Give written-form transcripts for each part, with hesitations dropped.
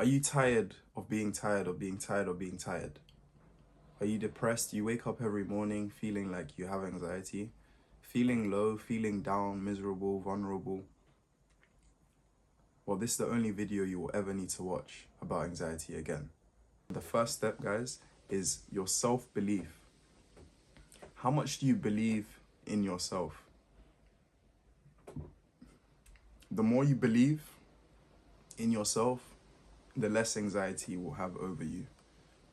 Are you tired of being tired of being tired of being tired? Are you depressed? You wake up every morning feeling like you have anxiety, feeling low, feeling down, miserable, vulnerable. Well, this is the only video you will ever need to watch about anxiety again. The first step, guys, is your self-belief. How much do you believe in yourself? The more you believe in yourself, the less anxiety will have over you.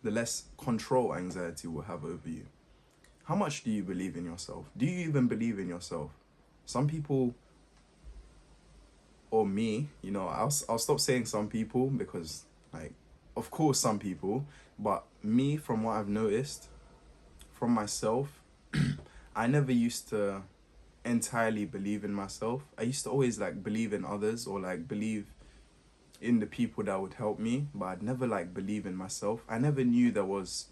The less control anxiety will have over you. How much do you believe in yourself? Do you even believe in yourself? Some people, or me, I'll stop saying some people because, like, of course some people, but me, from what I've noticed from myself, I never used to entirely believe in myself. I used to always believe in others, or believe in the people that would help me, but I'd never believe in myself. I never knew there was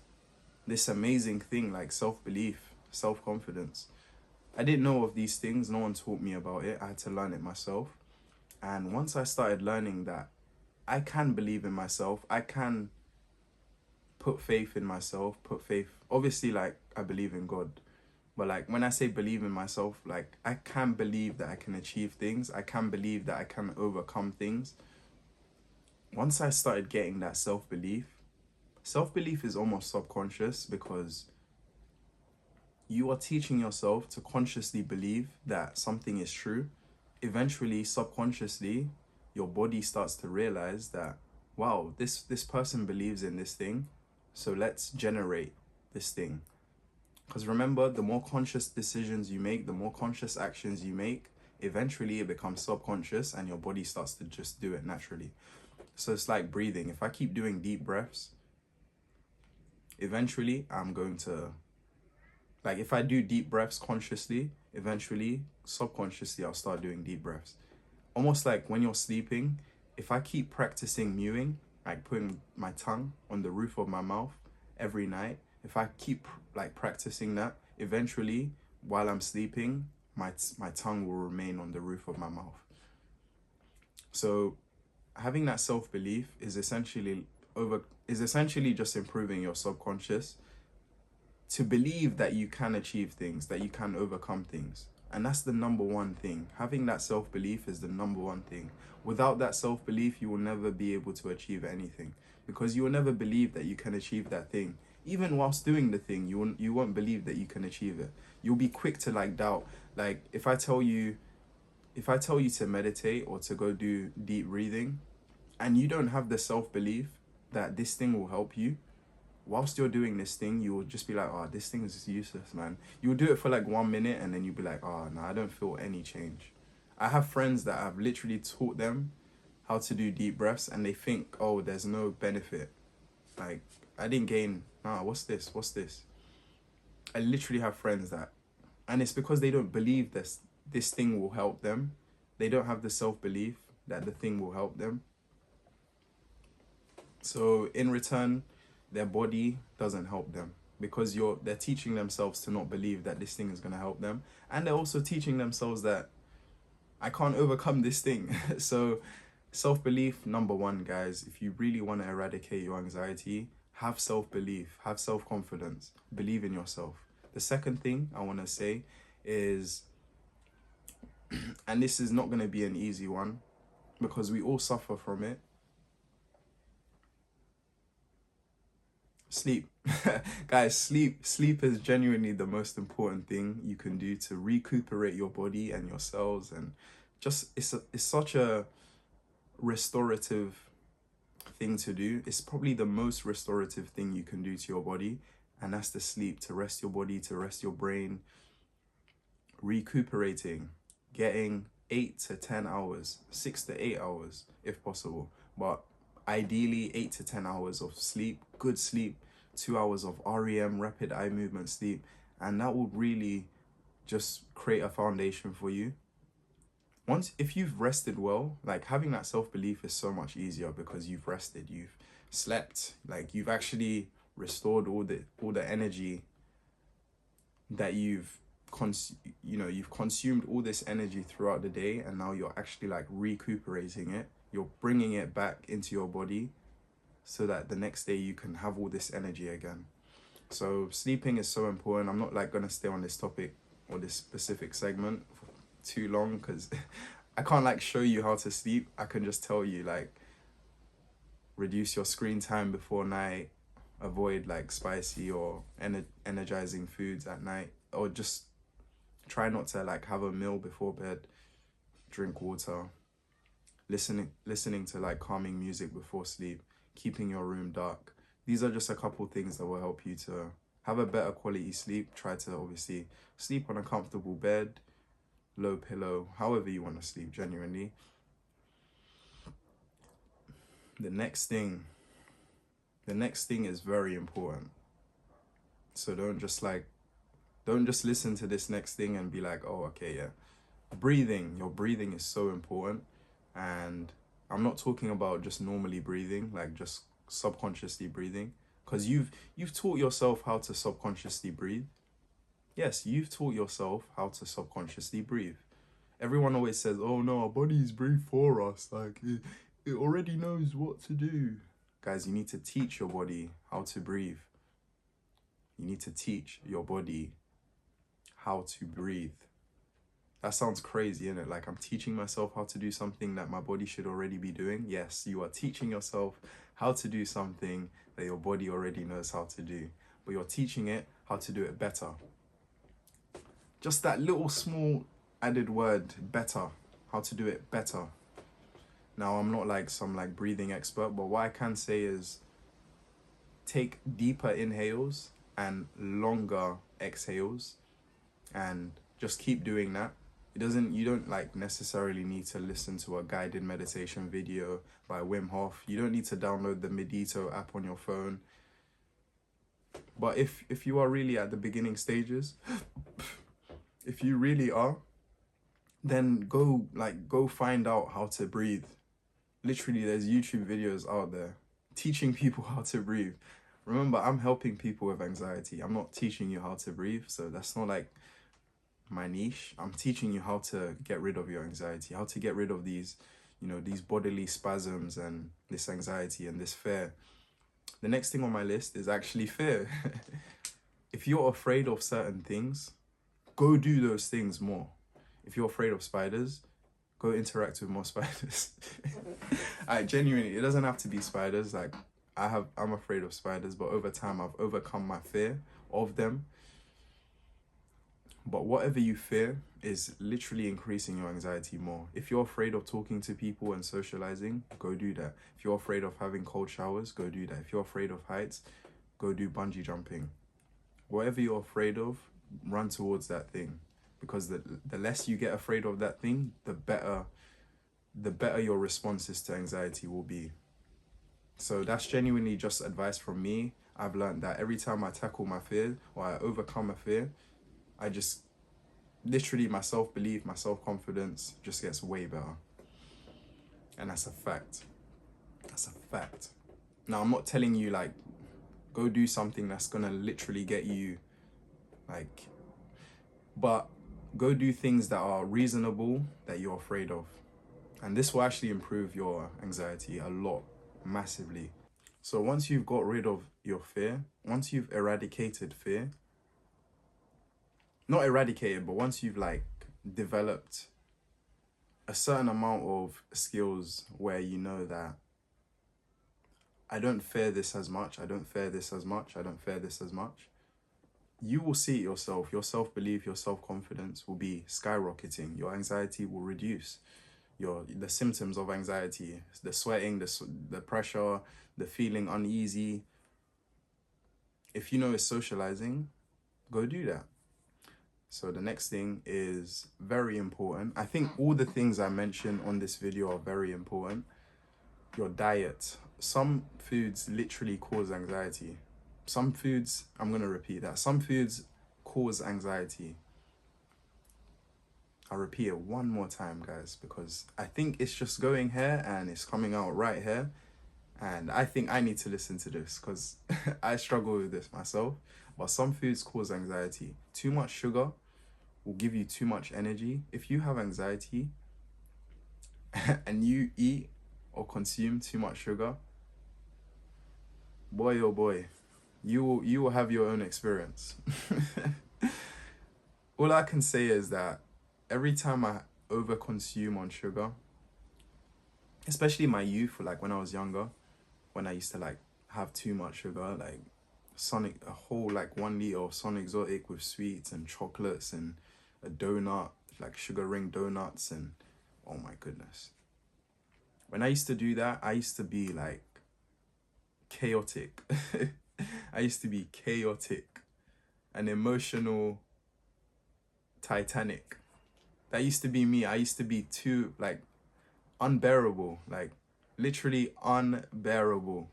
this amazing thing like self-belief, self-confidence. I didn't know of these things. No one taught me about it. I had to learn it myself. And once I started learning that I can believe in myself, I can put faith in myself, obviously, I believe in God. But when I say believe in myself, I can believe that I can achieve things. I can believe that I can overcome things. Once I started getting that self-belief is almost subconscious, because you are teaching yourself to consciously believe that something is true. Eventually, subconsciously, your body starts to realize that, wow, this person believes in this thing, so let's generate this thing. Because remember, the more conscious decisions you make, the more conscious actions you make, eventually it becomes subconscious and your body starts to just do it naturally. So it's like breathing. If I keep doing deep breaths, eventually I'm going to, if I do deep breaths consciously, eventually, subconsciously, I'll start doing deep breaths. Almost like when you're sleeping, if I keep practicing mewing, putting my tongue on the roof of my mouth every night, if I keep practicing that, eventually, while I'm sleeping, my tongue will remain on the roof of my mouth. So having that self-belief is essentially just improving your subconscious to believe that you can achieve things, that you can overcome things. And that's the number one thing. Having that self-belief is the number one thing. Without that self-belief, you will never be able to achieve anything, because you will never believe that you can achieve that thing. Even whilst doing the thing, you won't believe that you can achieve it. You'll be quick to doubt. If I tell you to meditate or to go do deep breathing, and you don't have the self-belief that this thing will help you, whilst you're doing this thing, you will just be like, oh, this thing is useless, man. You'll do it for 1 minute and then you'll be like, oh, no, I don't feel any change. I have friends that I've literally taught them how to do deep breaths, and they think, oh, there's no benefit. I didn't gain, what's this? I literally have friends that, and it's because they don't believe this thing will help them. They don't have the self-belief that the thing will help them. So in return, their body doesn't help them, because they're teaching themselves to not believe that this thing is going to help them. And they're also teaching themselves that I can't overcome this thing. So self-belief, number one, guys. If you really want to eradicate your anxiety, have self-belief, have self-confidence, believe in yourself. The second thing I want to say is, and this is not going to be an easy one because we all suffer from it, sleep. Guys, sleep is genuinely the most important thing you can do to recuperate your body and your cells, and just it's such a restorative thing to do. It's probably the most restorative thing you can do to your body, and that's to sleep, to rest your body, to rest your brain. Recuperating, getting 8 to 10 hours, 6 to 8 hours if possible, but ideally 8 to 10 hours of sleep, good sleep, 2 hours of REM, rapid eye movement sleep, and that will really just create a foundation for you. If you've rested well, having that self-belief is so much easier because you've rested, you've slept, you've actually restored all the energy that you've consumed all this energy throughout the day, and now you're actually recuperating it. You're bringing it back into your body, so that the next day you can have all this energy again. So sleeping is so important. I'm not like gonna stay on this topic or this specific segment for too long, because I can't like show you how to sleep. I can just tell you like reduce your screen time before night, avoid like spicy or energizing foods at night, or just try not to like have a meal before bed, drink water, listening to like calming music before sleep, keeping your room dark. These are just a couple things that will help you to have a better quality sleep. Try to obviously sleep on a comfortable bed, low pillow, however you want to sleep genuinely. The next thing is very important. So don't just listen to this next thing and be like, oh, okay, yeah. Your breathing is so important. And I'm not talking about just normally breathing, like just subconsciously breathing, because you've taught yourself how to subconsciously breathe. Yes, you've taught yourself how to subconsciously breathe. Everyone always says, oh no, our bodies breathe for us, like it already knows what to do. Guys, you need to teach your body how to breathe. You need to teach your body how to breathe. That sounds crazy, isn't it? Like I'm teaching myself how to do something that my body should already be doing. Yes, you are teaching yourself how to do something that your body already knows how to do, but you're teaching it how to do it better. Just that little small added word, better, how to do it better. Now, I'm not like some like breathing expert, but what I can say is take deeper inhales and longer exhales, and just keep doing that. You don't like necessarily need to listen to a guided meditation video by Wim Hof. You don't need to download the Medito app on your phone. But if you are really at the beginning stages, if you really are, then go find out how to breathe. Literally, there's YouTube videos out there teaching people how to breathe. Remember, I'm helping people with anxiety. I'm not teaching you how to breathe, so that's not like my niche. I'm teaching you how to get rid of your anxiety, how to get rid of these bodily spasms and this anxiety and this fear. The next thing on my list is actually fear. If you're afraid of certain things, go do those things more. If you're afraid of spiders, go interact with more spiders. Genuinely, it doesn't have to be spiders. Like I'm afraid of spiders, but over time I've overcome my fear of them. But whatever you fear is literally increasing your anxiety more. If you're afraid of talking to people and socializing, go do that. If you're afraid of having cold showers, go do that. If you're afraid of heights, go do bungee jumping. Whatever you're afraid of, run towards that thing. Because the less you get afraid of that thing, the better your responses to anxiety will be. So that's genuinely just advice from me. I've learned that every time I tackle my fear or I overcome a fear, I just literally, my self-belief, my self-confidence just gets way better. And that's a fact. That's a fact. Now, I'm not telling you like, go do something that's gonna literally get you like, but go do things that are reasonable that you're afraid of. And this will actually improve your anxiety a lot, massively. So once you've got rid of your fear, once you've eradicated fear, not eradicated, but once you've like developed a certain amount of skills where you know that I don't fear this as much, I don't fear this as much, I don't fear this as much, you will see it yourself. Your self-belief, your self-confidence will be skyrocketing. Your anxiety will reduce. The symptoms of anxiety, the sweating, the pressure, the feeling uneasy. If you know it's socializing, go do that. So the next thing is very important. I think all the things I mentioned on this video are very important. Your diet. Some foods literally cause anxiety. Some foods, I'm going to repeat that. Some foods cause anxiety. I'll repeat it one more time, guys, because I think it's just going here and it's coming out right here. And I think I need to listen to this because I struggle with this myself. But some foods cause anxiety. Too much sugar will give you too much energy. If you have anxiety and you eat or consume too much sugar, boy, oh boy, you will have your own experience. All I can say is that every time I overconsume on sugar, especially in my youth, like when I was younger, when I used to like have too much sugar, like Sonic, a whole like 1 liter of Sonic Exotic with sweets and chocolates and a donut, like sugar ring donuts, and oh my goodness. When I used to do that, I used to be like chaotic. I used to be chaotic, an emotional Titanic. That used to be me. I used to be too like unbearable, like literally unbearable.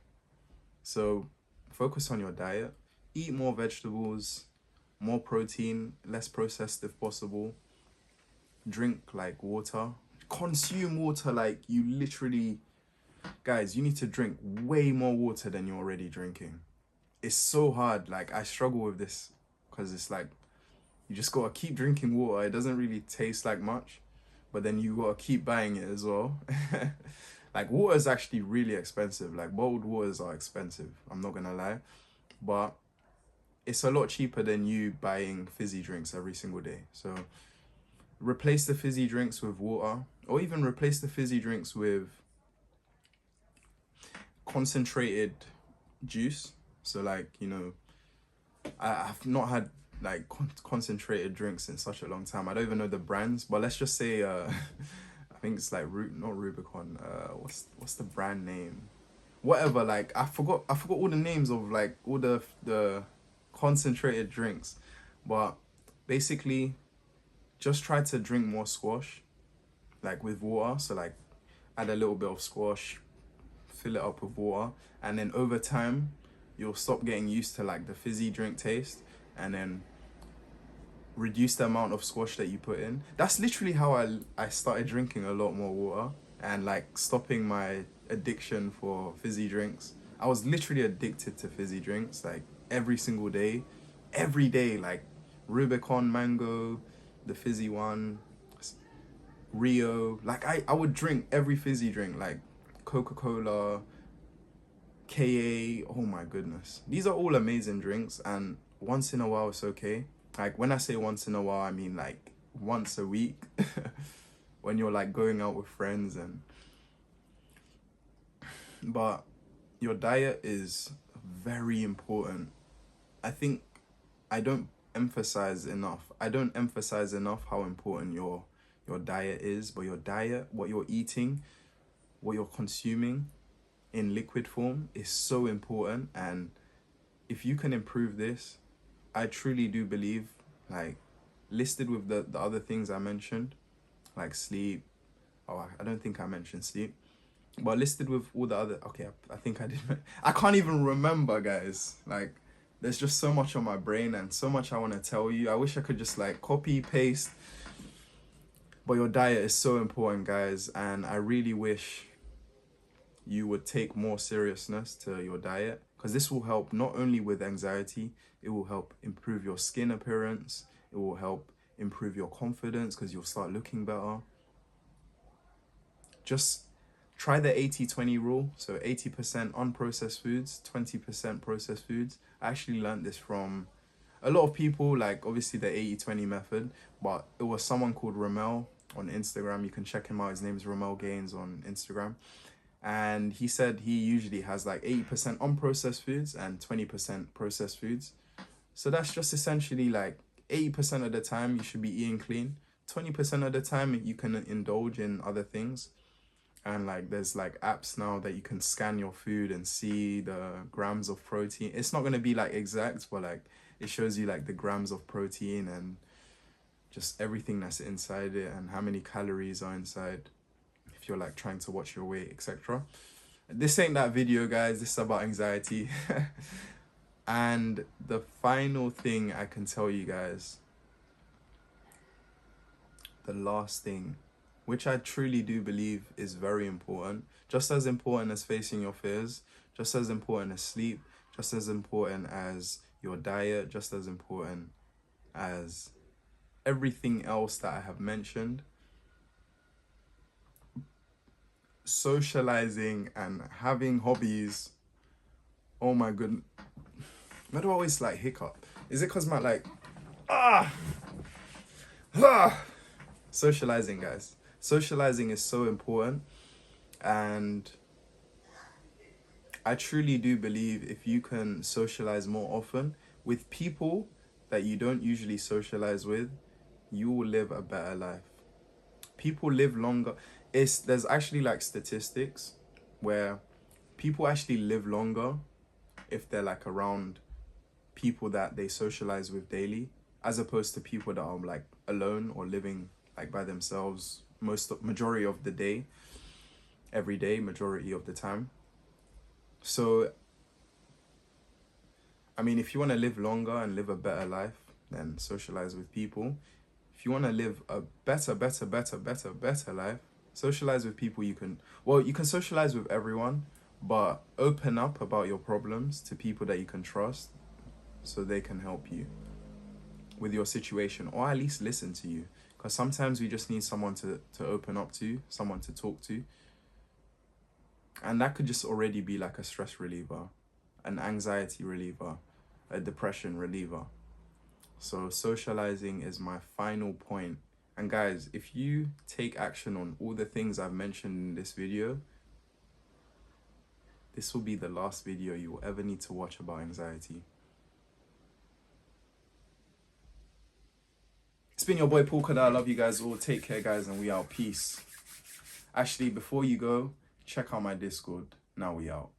So focus on your diet, eat more vegetables, more protein, less processed if possible, drink like water, consume water like you literally, guys, you need to drink way more water than you're already drinking. It's so hard, like I struggle with this because it's like you just gotta keep drinking water. It doesn't really taste like much, but then you gotta keep buying it as well. Like water is actually really expensive. Like bottled waters are expensive, I'm not gonna lie, but it's a lot cheaper than you buying fizzy drinks every single day. So replace the fizzy drinks with water, or even replace the fizzy drinks with concentrated juice. So like, you know, I've not had like concentrated drinks in such a long time. I don't even know the brands, but let's just say I think it's like not Rubicon. What's the brand name? Whatever. Like I forgot all the names of like all the concentrated drinks, but basically just try to drink more squash, like with water. So like add a little bit of squash, fill it up with water, and then over time you'll stop getting used to like the fizzy drink taste, and then reduce the amount of squash that you put in. That's literally how I started drinking a lot more water and like stopping my addiction for fizzy drinks. I was literally addicted to fizzy drinks like every single day, every day, like Rubicon mango, the fizzy one, Rio. Like I would drink every fizzy drink, like Coca-Cola, KA. Oh my goodness, these are all amazing drinks, and once in a while it's okay. Like when I say once in a while, I mean like once a week. When you're like going out with friends. And but your diet is very important. I think I don't emphasize enough how important your diet is. But your diet, what you're eating, what you're consuming in liquid form is so important. And if you can improve this, I truly do believe, like, listed with the other things I mentioned, like sleep. Oh, I don't think I mentioned sleep, but listed with all the other. Okay, I think I did. I can't even remember, guys. Like, there's just so much on my brain and so much I want to tell you. I wish I could just like copy paste. But your diet is so important, guys, and I really wish you would take more seriousness to your diet, because this will help not only with anxiety, it will help improve your skin appearance, it will help improve your confidence because you'll start looking better. Just try the 80-20 rule. So 80% unprocessed foods, 20% processed foods. I actually learned this from a lot of people, like obviously the 80-20 method, but it was someone called Ramel on Instagram. You can check him out. His name is Ramel Gaines on Instagram. And he said he usually has like 80% unprocessed foods and 20% processed foods. So that's just essentially like 80% of the time you should be eating clean. 20% of the time you can indulge in other things. And like there's like apps now that you can scan your food and see the grams of protein. It's not going to be like exact, but like it shows you like the grams of protein and just everything that's inside it and how many calories are inside, if you're like trying to watch your weight, etc. This ain't that video, guys. This is about anxiety. And the final thing I can tell you guys, the last thing, which I truly do believe is very important, just as important as facing your fears, just as important as sleep, just as important as your diet, just as important as everything else that I have mentioned. Socializing and having hobbies Oh my goodness. Why do I always like hiccup? Is it because my like, ah, ah. Socializing, guys. Socializing is so important. And I truly do believe if you can socialize more often with people that you don't usually socialize with, you will live a better life. People live longer. There's actually like statistics where people actually live longer if they're like around people that they socialize with daily, as opposed to people that are like alone or living like by themselves majority of the day, every day, majority of the time. So I mean, if you want to live longer and live a better life, then socialize with people. If you want to live a better life, socialize with people you can socialize with everyone, but open up about your problems to people that you can trust so they can help you with your situation, or at least listen to you. Because sometimes we just need someone to open up to, someone to talk to. And that could just already be like a stress reliever, an anxiety reliever, a depression reliever. So socializing is my final point. And guys, if you take action on all the things I've mentioned in this video, this will be the last video you will ever need to watch about anxiety. It's been your boy Paul Khadar. I love you guys all. Take care, guys, and we out. Peace. Actually, before you go, check out my Discord. Now we out.